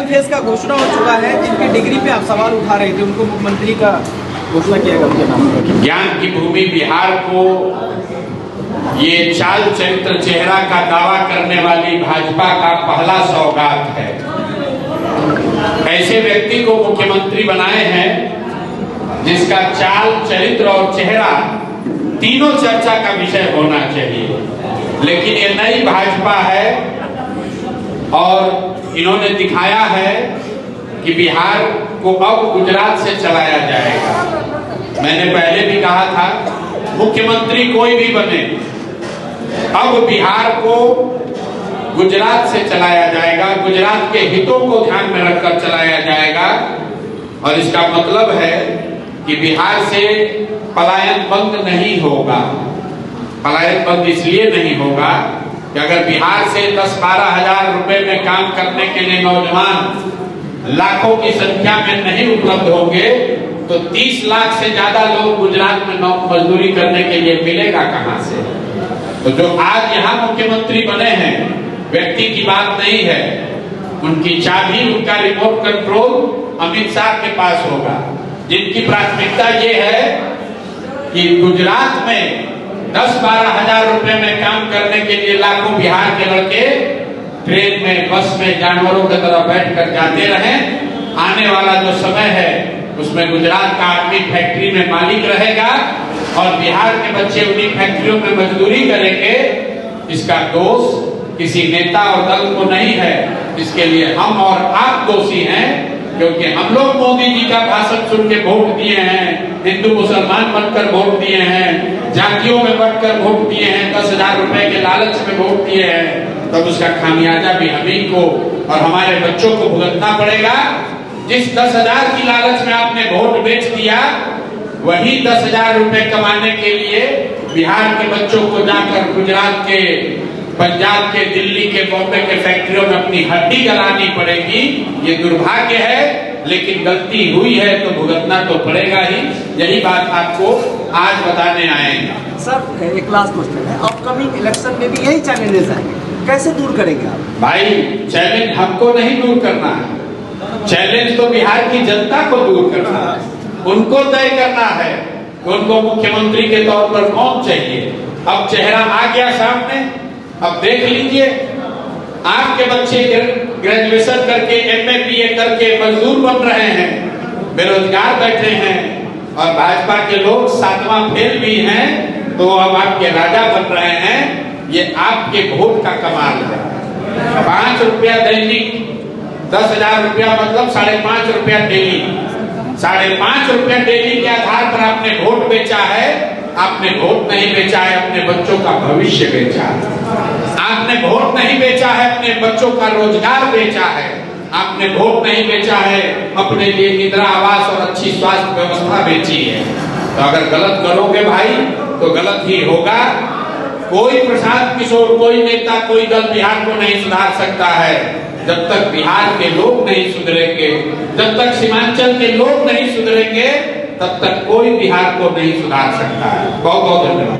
Phase का घोषणा हो चुका है, जिनकी डिग्री पे आप सवाल उठा रहे थे उनको मुख्यमंत्री का घोषणा किया गया उनके नाम पर। ज्ञान की भूमि बिहार को ये चाल चरित्र चेहरा का दावा करने वाली भाजपा का पहला सौगात है। ऐसे व्यक्ति को मुख्यमंत्री बनाए हैं जिसका चाल चरित्र और चेहरा तीनों चर्चा का विषय होना चाहिए। लेकिन ये नई भाजपा है और इन्होंने दिखाया है कि बिहार को अब गुजरात से चलाया जाएगा। मैंने पहले भी कहा था, मुख्यमंत्री कोई भी बने, अब बिहार को गुजरात से चलाया जाएगा, गुजरात के हितों को ध्यान में रखकर चलाया जाएगा। और इसका मतलब है कि बिहार से पलायन बंद नहीं होगा। पलायन बंद इसलिए नहीं होगा कि अगर बिहार से 10-12 हजार रुपए में काम करने के लिए नौजवान लाखों की संख्या में नहीं उपलब्ध होंगे तो 30 लाख से ज्यादा लोग गुजरात में मजदूरी करने के लिए मिलेगा कहां से। तो जो आज यहाँ मुख्यमंत्री बने हैं, व्यक्ति की बात नहीं है, उनकी चाबी, उनका रिमोट कंट्रोल अमित शाह के पास होगा, जिनकी प्राथमिकता ये है कि गुजरात में 10-12 हजार रुपए में काम करने के लिए लाखों बिहार के लड़के ट्रेन में, बस में जानवरों की तरह बैठकर जाते रहें। आने वाला जो समय है उसमें गुजरात का आदमी फैक्ट्री में मालिक रहेगा और बिहार के बच्चे उन्हीं फैक्ट्रियों में मजदूरी करेंगे। इसका दोष किसी नेता और दल को नहीं है, इसके लिए हम और आप दोषी हैं, क्योंकि हम लोग मोदी जी का भाषण सुन के वोट दिए हैं, हिंदू मुसलमान बनकर वोट दिए हैं, जातियों में बढ़कर वोट दिए हैं, 10,000 रुपए के लालच में वोट दिए हैं। तब उसका खामियाजा भी हम ही को और हमारे बच्चों को भुगतना पड़ेगा। जिस 10,000 की लालच में आपने वोट बेच दिया, वही 10,000 रुपए कमाने के लिए बिहार के बच्चों को जाकर गुजरात के, पंजाब के, दिल्ली के, बॉम्बे के फैक्ट्रियों में अपनी हड्डी गलानी पड़ेगी। ये दुर्भाग्य है, लेकिन गलती हुई है तो भुगतना तो पड़ेगा ही। यही बात आपको आज बताने आए हैं। सर, एक लास्ट क्वेश्चन है, अपकमिंग इलेक्शन में भी यही चैलेंजेस आएंगे, कैसे दूर करेंगे आप? भाई, चैलेंज हमको नहीं दूर करना है, चैलेंज तो बिहार की जनता को दूर करना है। उनको तय करना है कि उनको मुख्यमंत्री के तौर पर कौन चाहिए। अब चेहरा आ गया सामने, अब देख लीजिए, आपके बच्चे ग्रेजुएशन करके, MA BA करके मजदूर बन रहे हैं, बेरोजगार बैठे हैं, और भाजपा के लोग 7वां फेल भी हैं तो अब आपके राजा बन रहे हैं। ये आपके वोट का कमाल है। 5 रुपया दैनिक, 10,000 रुपया मतलब 5.5 रुपया डेली। 5.5 रुपया डेली के आधार पर आपने वोट बेचा है। आपने वोट नहीं बेचा है, अपने बच्चों का भविष्य बेचा है। आपने वोट नहीं बेचा है, अपने बच्चों का रोजगार बेचा है। आपने वोट नहीं बेचा है, अपने लिए इंदिरा आवास और अच्छी स्वास्थ्य व्यवस्था बेची है। तो अगर गलत करोगे भाई तो गलत ही होगा। कोई प्रशांत किशोर, कोई नेता, कोई दल बिहार को नहीं सुधार सकता है जब तक बिहार के लोग नहीं सुधरेंगे, जब तक सीमांचल के लोग नहीं सुधरेंगे, तब तक कोई बिहार को नहीं सुधार सकता है। बहुत बहुत धन्यवाद।